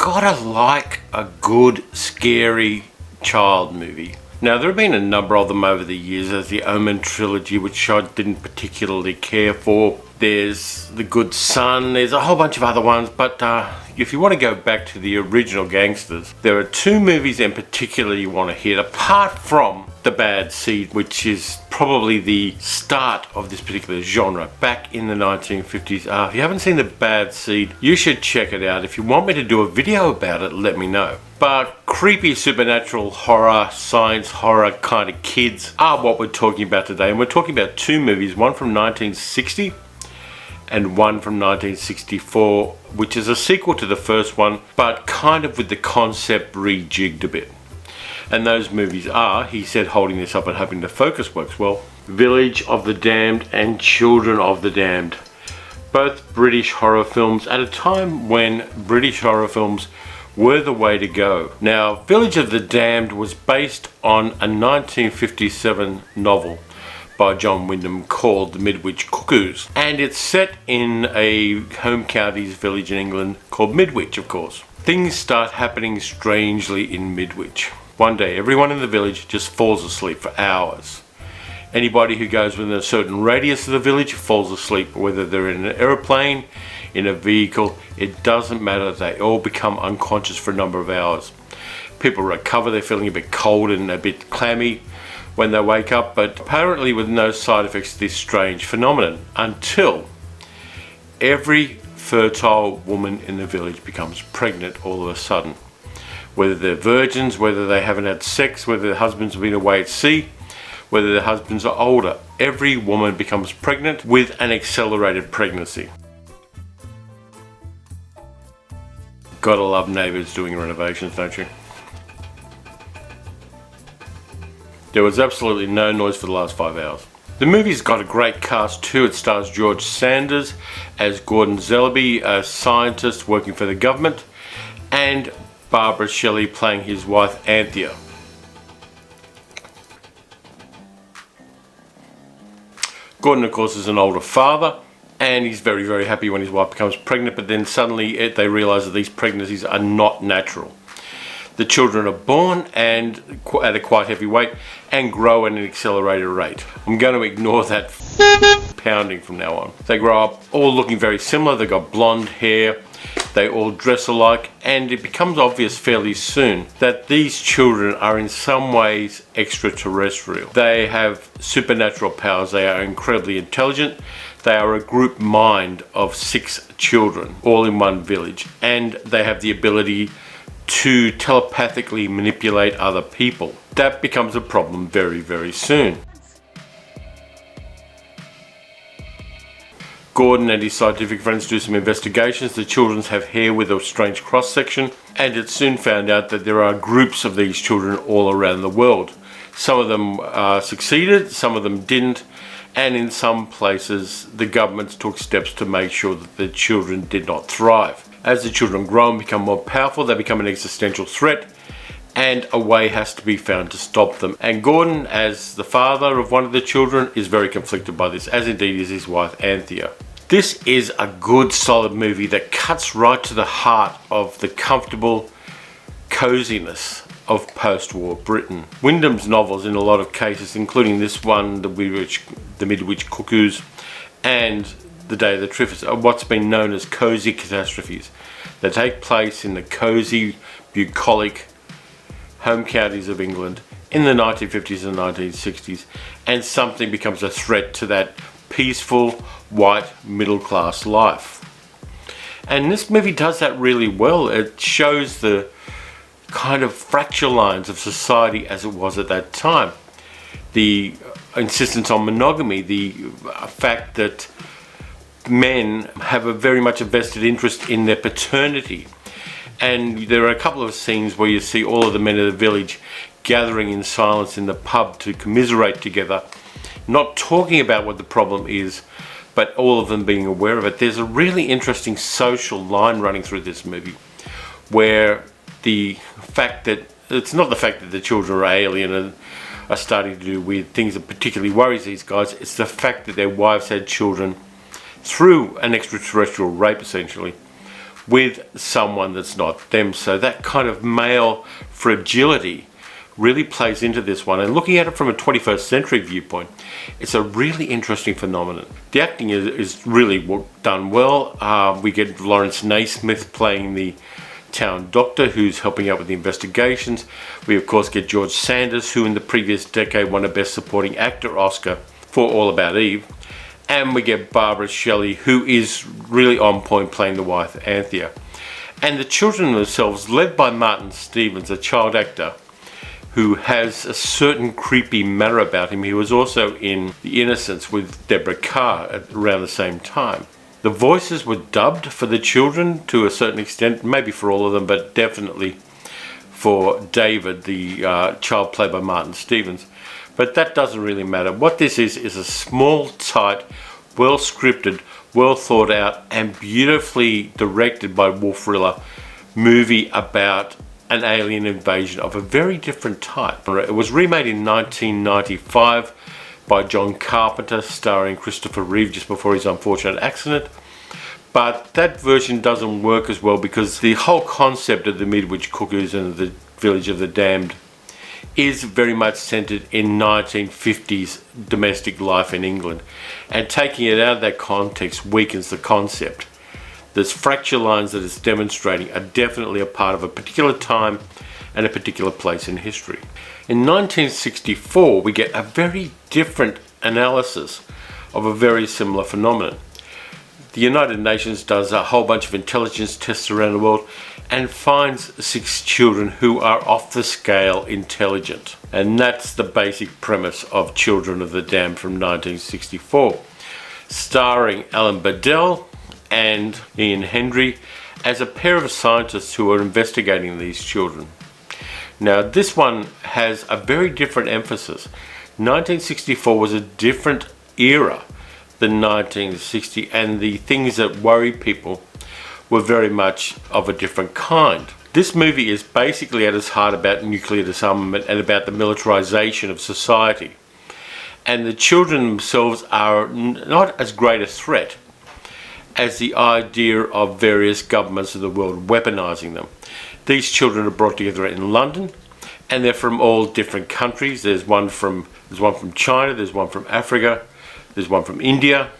gotta like a good, scary child movie. Now, there have been a number of them over the years. There's the Omen trilogy, which I didn't particularly care for. There's The Good Son. There's a whole bunch of other ones. But if you want to go back to the original gangsters, there are two movies in particular you want to hit, apart from The Bad Seed, which is probably the start of this particular genre back in the 1950s. If you haven't seen The Bad Seed, you should check it out. If you want me to do a video about it, let me know. But creepy supernatural horror, science horror kind of kids are what we're talking about today. And we're talking about two movies, one from 1960 and one from 1964, which is a sequel to the first one, but kind of with the concept rejigged a bit. And those movies are, he said, holding this up and hoping the focus works well, Village of the Damned and Children of the Damned. Both British horror films at a time when British horror films were the way to go. Now, Village of the Damned was based on a 1957 novel by John Wyndham called The Midwich Cuckoos. And it's set in a home counties village in England called Midwich, of course. Things start happening strangely in Midwich. One day, everyone in the village just falls asleep for hours. Anybody who goes within a certain radius of the village falls asleep, whether they're in an aeroplane, in a vehicle, it doesn't matter. They all become unconscious for a number of hours. People recover, they're feeling a bit cold and a bit clammy when they wake up, but apparently with no side effects to this strange phenomenon, until every fertile woman in the village becomes pregnant all of a sudden. Whether they're virgins, whether they haven't had sex, whether their husbands have been away at sea, whether their husbands are older, every woman becomes pregnant with an accelerated pregnancy. Gotta love neighbours doing renovations, don't you? There was absolutely no noise for the last 5 hours. The movie's got a great cast too. It stars George Sanders as Gordon Zellaby, a scientist working for the government, and Barbara Shelley playing his wife Anthea. Gordon, of course, is an older father, and he's very, very happy when his wife becomes pregnant, but then suddenly they realise that these pregnancies are not natural. The children are born and at a quite heavy weight and grow at an accelerated rate. I'm going to ignore that pounding from now on. They grow up all looking very similar. They've got blonde hair. They all dress alike, and it becomes obvious fairly soon that these children are in some ways extraterrestrial. They have supernatural powers. They are incredibly intelligent. They are a group mind of 6 children, all in one village, and they have the ability to telepathically manipulate other people. That becomes a problem very, very soon. Gordon and his scientific friends do some investigations. The children have hair with a strange cross-section, and it's soon found out that there are groups of these children all around the world. Some of them succeeded, some of them didn't, and in some places the governments took steps to make sure that the children did not thrive. As the children grow and become more powerful, they become an existential threat, and a way has to be found to stop them. And Gordon, as the father of one of the children, is very conflicted by this, as indeed is his wife Anthea. This is a good, solid movie that cuts right to the heart of the comfortable coziness of post-war Britain. Wyndham's novels, in a lot of cases, including this one, The Midwich Cuckoos, and The Day of the Triffids, are what's been known as cosy catastrophes. They take place in the cosy, bucolic home counties of England in the 1950s and 1960s, and something becomes a threat to that peaceful, white, middle-class life. And this movie does that really well. It shows the kind of fracture lines of society as it was at that time. The insistence on monogamy, the fact that men have very much a vested interest in their paternity. And there are a couple of scenes where you see all of the men of the village gathering in silence in the pub to commiserate together, not talking about what the problem is, but all of them being aware of it. There's a really interesting social line running through this movie, where the fact that, it's not the fact that the children are alien and are starting to do weird things that particularly worries these guys, it's the fact that their wives had children through an extraterrestrial rape, essentially, with someone that's not them. So that kind of male fragility really plays into this one. And looking at it from a 21st century viewpoint, it's a really interesting phenomenon. The acting is really done well. We get Lawrence Naismith playing the town doctor who's helping out with the investigations. We of course get George Sanders, who in the previous decade won a Best Supporting Actor Oscar for All About Eve. And we get Barbara Shelley, who is really on point playing the wife Anthea. And the children themselves, led by Martin Stevens, a child actor who has a certain creepy manner about him. He was also in The Innocents with Deborah Kerr at around the same time. The voices were dubbed for the children to a certain extent, maybe for all of them, but definitely for David, the child played by Martin Stevens. But that doesn't really matter. What this is a small, tight, well scripted, well thought out, and beautifully directed by Wolf Rilla movie about an alien invasion of a very different type. It was remade in 1995 by John Carpenter, starring Christopher Reeve just before his unfortunate accident. But that version doesn't work as well because the whole concept of the Midwich Cuckoos and the Village of the Damned is very much centered in 1950s domestic life in England. And taking it out of that context weakens the concept. Those fracture lines that it's demonstrating are definitely a part of a particular time and a particular place in history. In 1964, we get a very different analysis of a very similar phenomenon. The United Nations does a whole bunch of intelligence tests around the world and finds 6 children who are off the scale intelligent. And that's the basic premise of Children of the Damned from 1964, starring Alan Badel and Ian Hendry as a pair of scientists who are investigating these children. Now this one has a very different emphasis. 1964 was a different era than 1960, and the things that worry people were very much of a different kind. This movie is basically at its heart about nuclear disarmament and about the militarization of society. And the children themselves are not as great a threat as the idea of various governments of the world weaponizing them. These children are brought together in London, and they're from all different countries. There's one from China, there's one from Africa, there's one from India,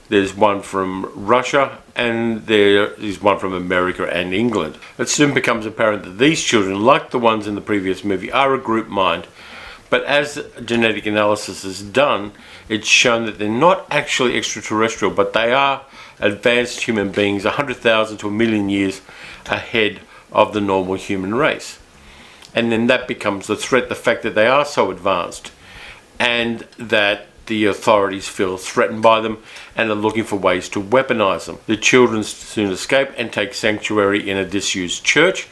there's one from Russia, and there is one from America and England. It soon becomes apparent that these children, like the ones in the previous movie, are a group mind. But as genetic analysis is done, it's shown that they're not actually extraterrestrial, but they are advanced human beings 100,000 to 1,000,000 years ahead of the normal human race. And then that becomes the threat, the fact that they are so advanced and that the authorities feel threatened by them and are looking for ways to weaponize them. The children soon escape and take sanctuary in a disused church,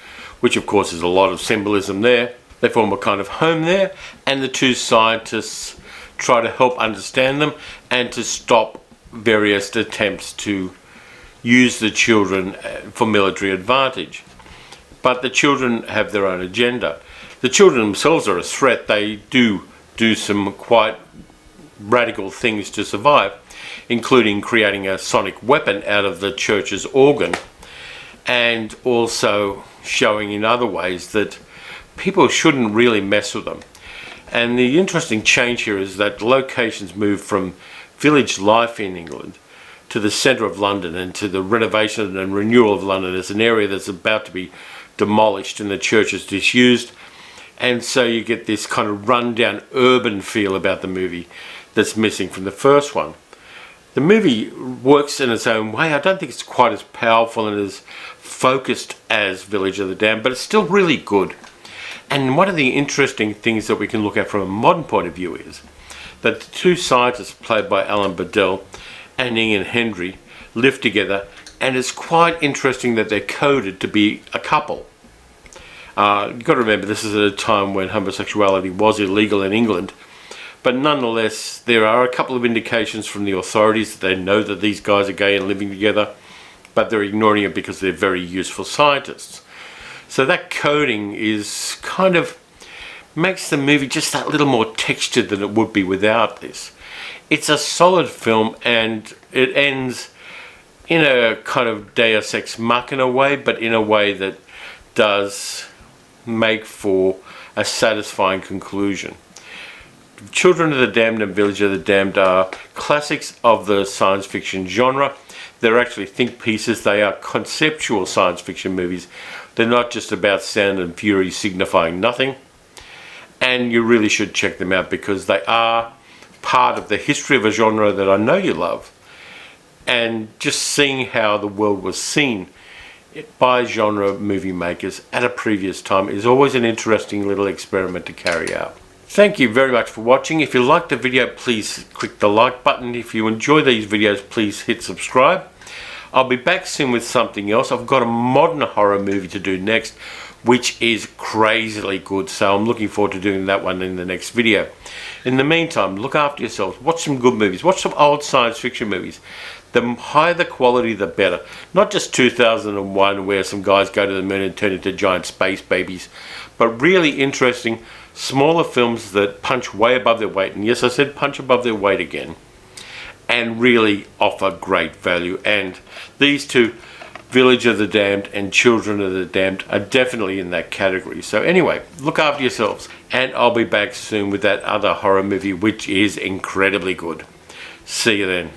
which of course is a lot of symbolism there. They form a kind of home there, and the 2 scientists try to help understand them and to stop various attempts to use the children for military advantage. But the children have their own agenda. The children themselves are a threat. They do some quite radical things to survive, including creating a sonic weapon out of the church's organ, and also showing in other ways that people shouldn't really mess with them. And the interesting change here is that locations move from village life in England to the centre of London and to the renovation and renewal of London as an area that's about to be demolished and the church is disused. And so you get this kind of run-down urban feel about the movie that's missing from the first one. The movie works in its own way. I don't think it's quite as powerful and as focused as Village of the Damned, but it's still really good. And one of the interesting things that we can look at from a modern point of view is that the 2 scientists played by Alan Badel and Ian Hendry live together, and it's quite interesting that they're coded to be a couple. You've got to remember this is at a time when homosexuality was illegal in England, but nonetheless there are a couple of indications from the authorities that they know that these guys are gay and living together, but they're ignoring it because they're very useful scientists. So that coding is kind of makes the movie just that little more textured than it would be without this. It's a solid film, and it ends in a kind of Deus Ex Machina way, but in a way that does make for a satisfying conclusion. Children of the Damned and Village of the Damned are classics of the science fiction genre. They're actually think pieces. They are conceptual science fiction movies. They're not just about sound and fury signifying nothing. And you really should check them out because they are part of the history of a genre that I know you love. And just seeing how the world was seen by genre movie makers at a previous time is always an interesting little experiment to carry out. Thank you very much for watching. If you liked the video, please click the like button. If you enjoy these videos, please hit subscribe. I'll be back soon with something else. I've got a modern horror movie to do next, which is crazily good, so I'm looking forward to doing that one in the next video. In the meantime, look after yourselves. Watch some good movies. Watch some old science fiction movies. The higher the quality, the better. Not just 2001, where some guys go to the moon and turn into giant space babies, but really interesting, smaller films that punch way above their weight. And yes, I said punch above their weight again. And really offer great value. And these two, Village of the Damned and Children of the Damned, are definitely in that category. So anyway, look after yourselves. And I'll be back soon with that other horror movie, which is incredibly good. See you then.